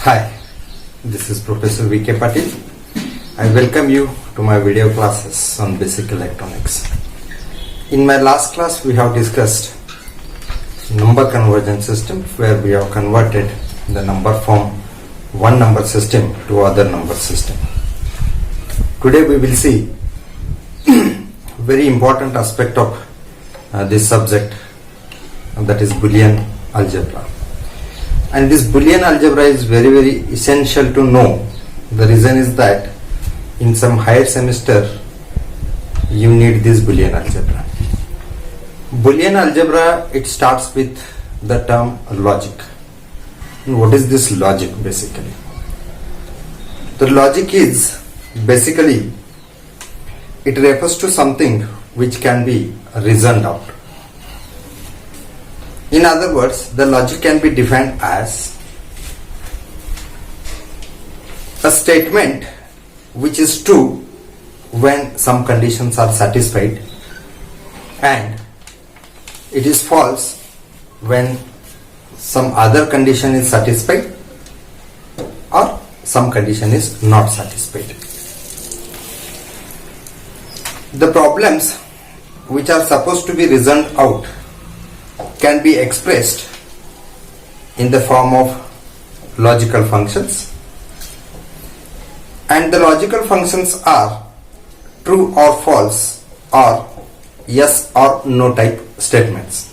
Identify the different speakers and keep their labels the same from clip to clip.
Speaker 1: Hi, this is Professor V.K. Patil. I welcome you to my video classes on basic electronics. In my last class, we have discussed number conversion system, where we have converted the number from one number system to other number system. Today we will see very important aspect of this subject, that is Boolean algebra. And this Boolean algebra is very essential to know. The reason is that in some higher semester you need this Boolean algebra. Boolean algebra, it starts with the term logic. And what is this logic basically? The logic is basically, it refers to something which can be reasoned out. In other words, the logic can be defined as a statement which is true when some conditions are satisfied, and it is false when some other condition is satisfied or some condition is not satisfied. The problems which are supposed to be reasoned out can be expressed in the form of logical functions, and the logical functions are true or false or yes or no type statements.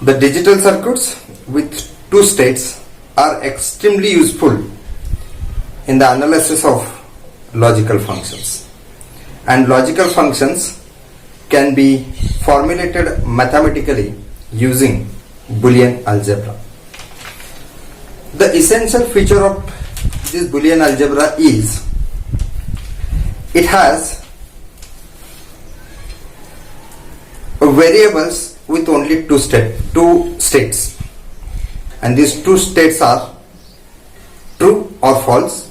Speaker 1: The digital circuits with two states are extremely useful in the analysis of logical functions, and logical functions can be formulated mathematically using Boolean algebra. The essential feature of this Boolean algebra is it has variables with only two states, and these two states are true or false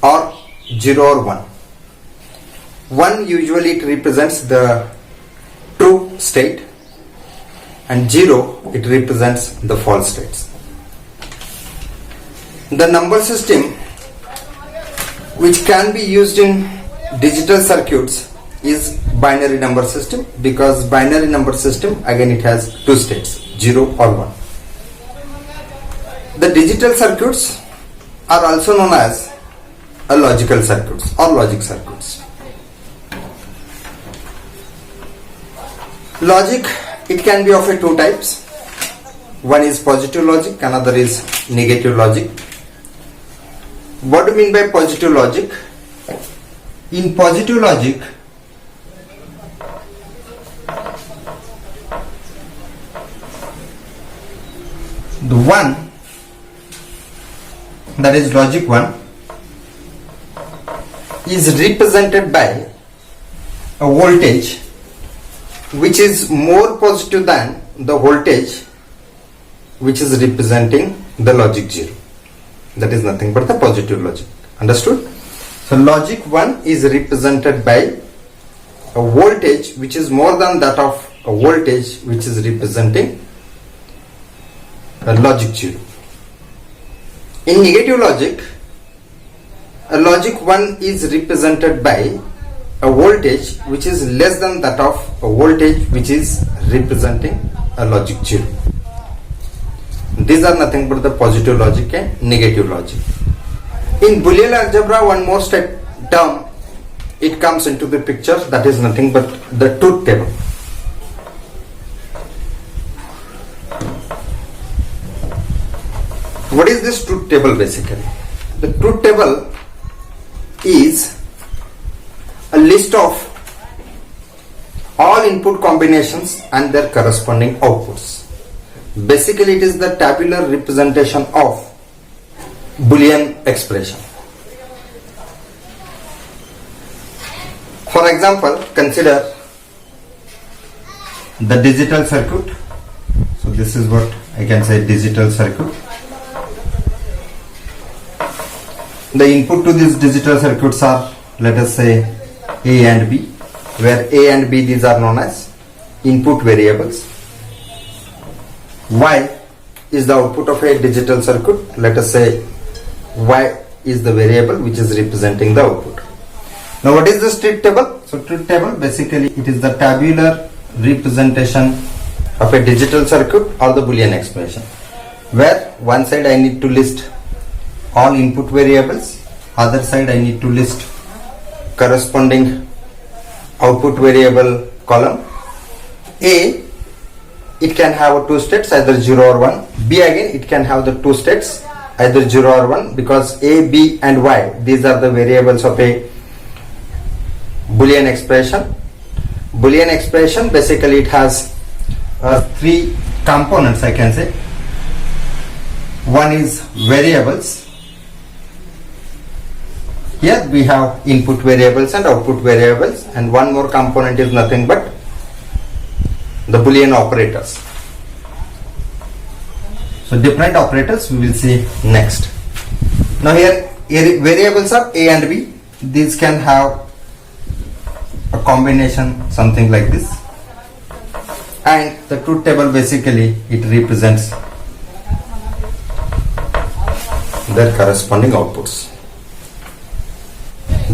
Speaker 1: or 0 or 1. 1 usually it represents the true state, and 0 it represents the false states. The number system which can be used in digital circuits is binary number system, because binary number system again it has two states, 0 or 1. The digital circuits are also known as logical circuits or logic circuits. Logic, it can be of two types. One is positive logic, another is negative logic. What do you mean by positive logic? In positive logic, the one, that is logic 1, is represented by a voltage which is more positive than the voltage which is representing the logic 0. That is nothing but the positive logic. Understood? So logic 1 is represented by a voltage which is more than that of a voltage which is representing a logic 0. In negative logic, a logic 1 is represented by a voltage which is less than that of a voltage which is representing a logic 0. These are nothing but the positive logic and negative logic. In Boolean algebra, one more term it comes into the picture, that is nothing but the truth table. What is this truth table basically? The truth table is a list of all input combinations and their corresponding outputs. Basically, it is the tabular representation of Boolean expression. For example, consider the digital circuit. So this is what I can say, digital circuit. The input to these digital circuits are, let us say, A and B, where A and B, these are known as input variables. Y is the output of a digital circuit. Let us say Y is the variable which is representing the output. Now what is this truth table? So truth table basically it is the tabular representation of a digital circuit or the Boolean expression, where one side I need to list all input variables, other side I need to list corresponding output variable column. A, it can have two states, either 0 or 1. B again, it can have the two states, either 0 or 1, because A, B and Y, these are the variables of a Boolean expression. Boolean expression basically it has three components, I can say. One is variables. Here we have input variables and output variables, and one more component is nothing but the Boolean operators. So different operators we will see next. Now here variables are A and B. These can have a combination something like this, and the truth table basically it represents their corresponding outputs.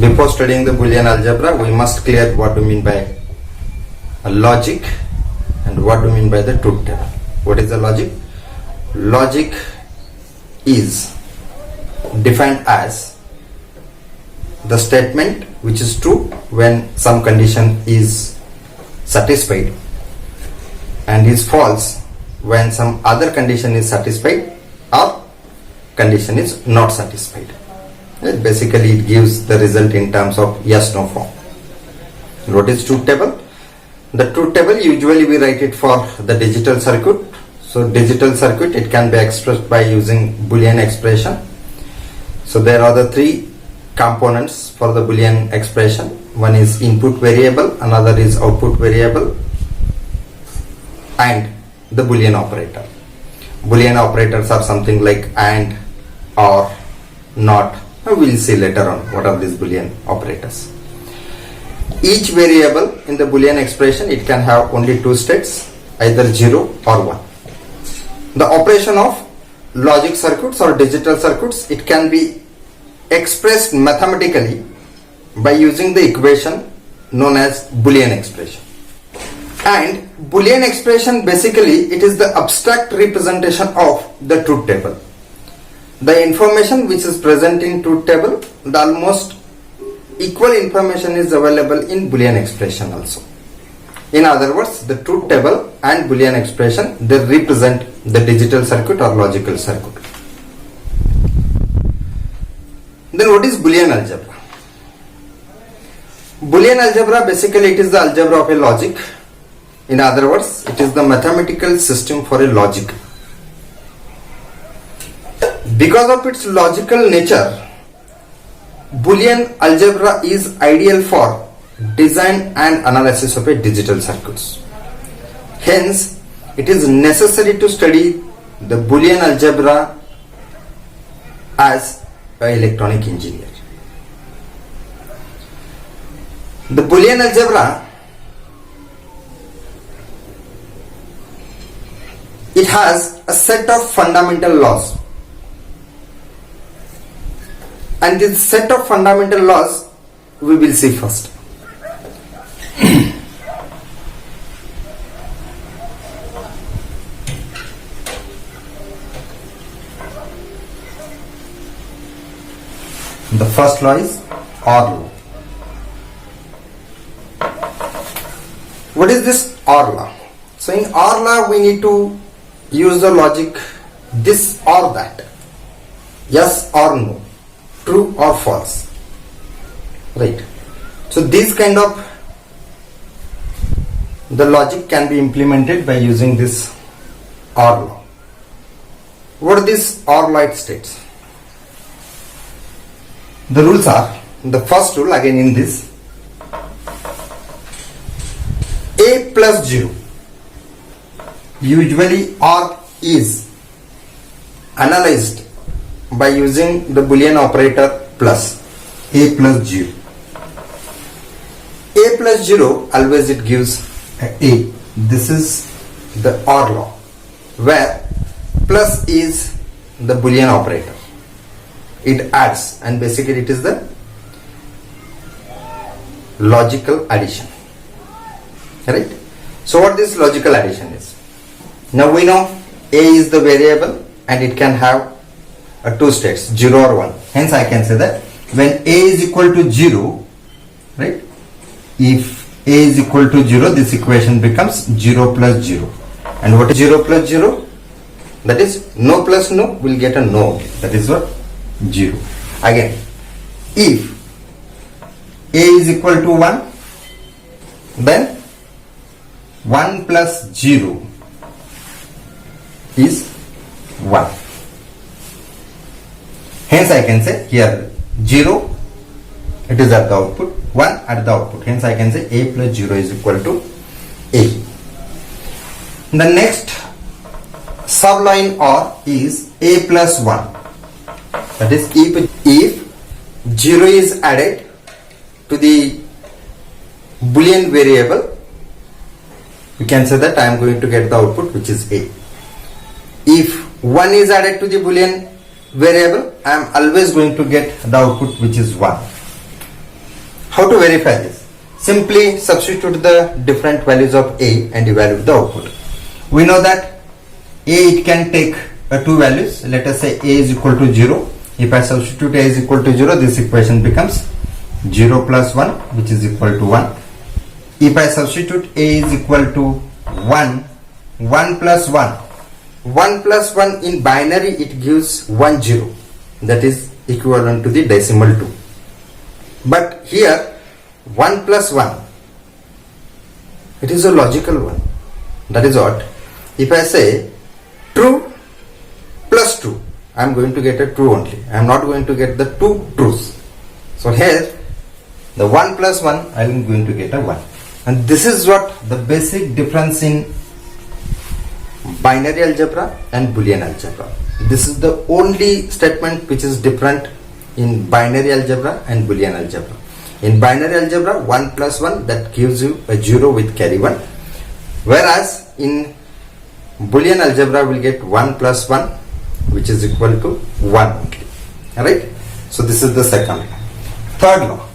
Speaker 1: Before studying the Boolean algebra, we must clear what we mean by a logic and what we mean by the truth table. What is the logic? Logic is defined as the statement which is true when some condition is satisfied and is false when some other condition is satisfied or condition is not satisfied. Basically it gives the result in terms of yes no form. What is truth table? The truth table usually we write it for the digital circuit. So digital circuit it can be expressed by using Boolean expression. So there are the three components for the Boolean expression. One is input variable, another is output variable, and the Boolean operator. Boolean operators are something like and, or, not. We will see later on what are these Boolean operators. Each variable in the Boolean expression it can have only two states, either 0 or 1. The operation of logic circuits or digital circuits it can be expressed mathematically by using the equation known as Boolean expression. And Boolean expression basically it is the abstract representation of the truth table. The information which is present in truth table, the almost equal information is available in Boolean expression also. In other words, the truth table and Boolean expression they represent the digital circuit or logical circuit. Then what is Boolean algebra? Boolean algebra basically it is the algebra of a logic. In other words, it is the mathematical system for a logic. Because of its logical nature, Boolean algebra is ideal for design and analysis of a digital circuits. Hence, it is necessary to study the Boolean algebra as an electronic engineer. The Boolean algebra it has a set of fundamental laws. And this set of fundamental laws we will see first. The first law is OR law. What is this OR law? So in OR law we need to use the logic this or that, yes or no, true or false, right? So this kind of the logic can be implemented by using this OR law. What this OR law states? The rules are, the first rule again in this, A plus 0 usually OR is analyzed by using the Boolean operator plus, A plus 0. A plus 0 always it gives A. This is the OR law, where plus is the Boolean operator. It adds, and basically it is the logical addition. Right? So what this logical addition is? Now we know A is the variable and it can have two states, 0 or 1. Hence I can say that when A is equal to 0, right? If A is equal to 0, this equation becomes 0 plus 0. And what is 0 plus 0? That is no plus no will get a no. That is what? 0. Again, if A is equal to 1, then 1 plus 0 is 1. Hence I can say here 0, it is at the output, 1 at the output. Hence I can say A plus 0 is equal to A. The next subline OR is A plus 1. That is if 0 is added to the Boolean variable, we can say that I am going to get the output which is A. If 1 is added to the Boolean variable, I am always going to get the output which is 1. How to verify this? Simply substitute the different values of A and evaluate the output. We know that A, it can take two values. Let us say A is equal to 0. If I substitute A is equal to 0, this equation becomes 0 plus 1 which is equal to 1. If I substitute A is equal to 1, 1 plus 1. 1 plus 1 in binary, it gives 1 0. That is equivalent to the decimal 2. But here 1 plus 1, it is a logical one. That is what? If I say true plus 2, I am going to get a true only. I am not going to get the two truths. So here the 1 plus 1, I am going to get a 1. And this is what the basic difference in binary algebra and Boolean algebra. This is the only statement which is different in binary algebra and Boolean algebra. In binary algebra, 1 plus 1, that gives you a 0 with carry 1. Whereas in Boolean algebra, we will get 1 plus 1 which is equal to 1 only. Alright? So this is the second law. Third law.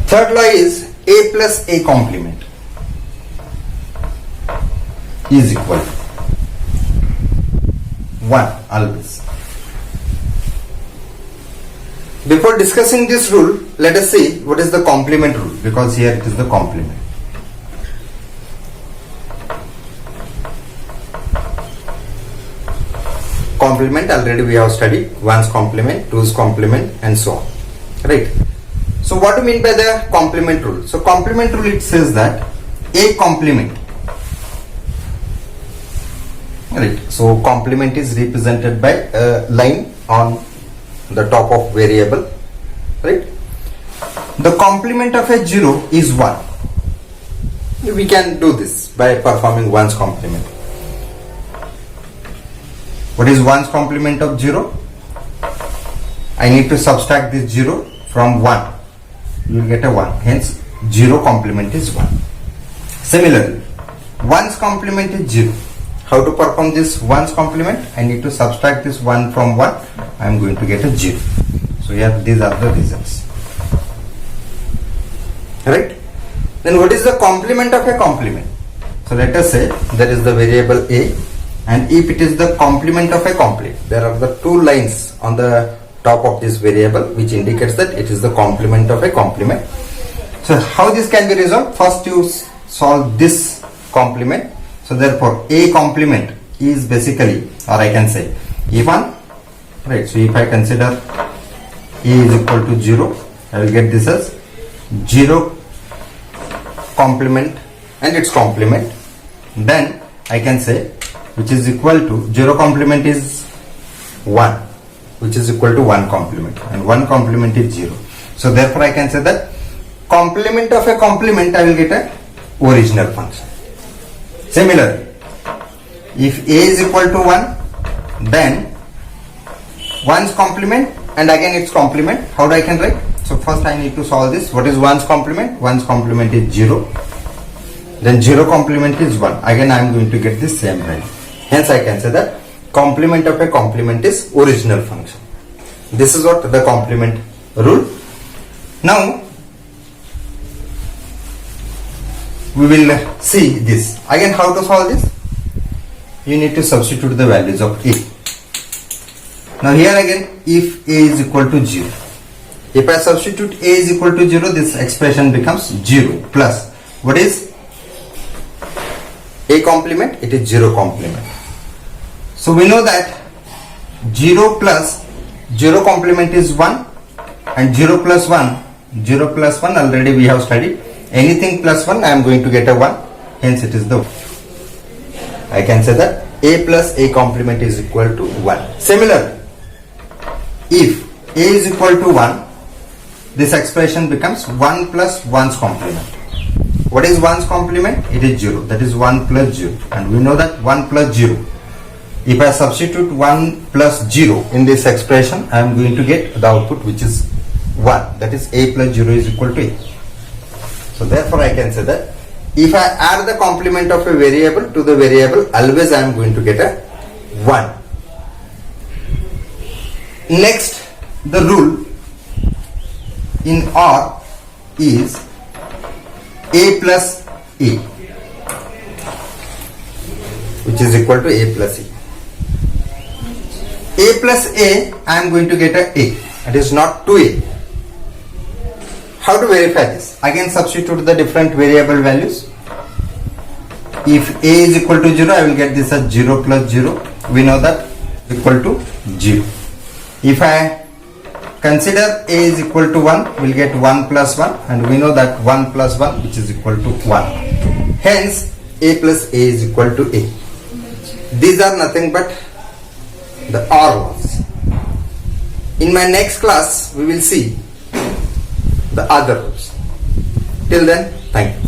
Speaker 1: Third law is A plus A complement is equal to 1 always. Before discussing this rule, let us see what is the complement rule, because here it is the complement. Complement already we have studied, 1's complement, 2's complement and so on. Right. So what do you mean by the complement rule? So complement rule, it says that A complement. Right. So complement is represented by a line on the top of variable. Right. The complement of a 0 is 1. We can do this by performing 1's complement. What is 1's complement of 0? I need to subtract this 0 from 1. You will get a 1. Hence 0 complement is 1. Similarly, 1's complement is 0. How to perform this 1's complement? I need to subtract this 1 from 1. I am going to get a 0. So here these are the results. Right? Then what is the complement of a complement? So let us say there is the variable A, and if it is the complement of a complement, there are the two lines on the top of this variable which indicates that it is the complement of a complement. So how this can be resolved? First you solve this complement. So therefore A complement is basically, or I can say E1, right? So if I consider A is equal to 0, I will get this as 0 complement and its complement. Then I can say which is equal to 0 complement is 1, which is equal to 1 complement, and 1 complement is 0. So therefore I can say that complement of a complement, I will get a original function. Similarly, if A is equal to 1, then 1's complement and again its complement, how do I can write? So first I need to solve this. What is 1's complement? 1's complement is 0. then 0 complement is 1. Again I am going to get the same value. Hence I can say that complement of a complement is original function. This is what the complement rule. Now we will see this. Again, how to solve this? You need to substitute the values of a. Now here again, if a is equal to 0, if I substitute a is equal to 0, this expression becomes 0 plus, what is a complement? It is 0 complement. So we know that 0 plus 0 complement is 1, and 0 plus 1 already we have studied. Anything plus 1 I am going to get a 1, hence it is the 1. I can say that a plus a complement is equal to 1. Similarly, if a is equal to 1, this expression becomes 1 plus 1's complement. What is 1's complement? It is 0. That is 1 plus 0. And we know that 1 plus 0. If I substitute 1 plus 0 in this expression, I am going to get the output which is 1. That is a plus 0 is equal to a. So therefore I can say that if I add the complement of a variable to the variable, always I am going to get a 1. Next, the rule in OR is a plus a, which is equal to a plus a. A plus a, I am going to get a. It is not 2a. How to verify this? Again, substitute the different variable values. If a is equal to 0, I will get this as 0 plus 0. We know that equal to 0. If I consider a is equal to 1, we will get 1 plus 1, and we know that 1 plus 1 which is equal to 1. Hence, a plus a is equal to a. These are nothing but the OR laws. In my next class, we will see the other rules. Till then, thank you.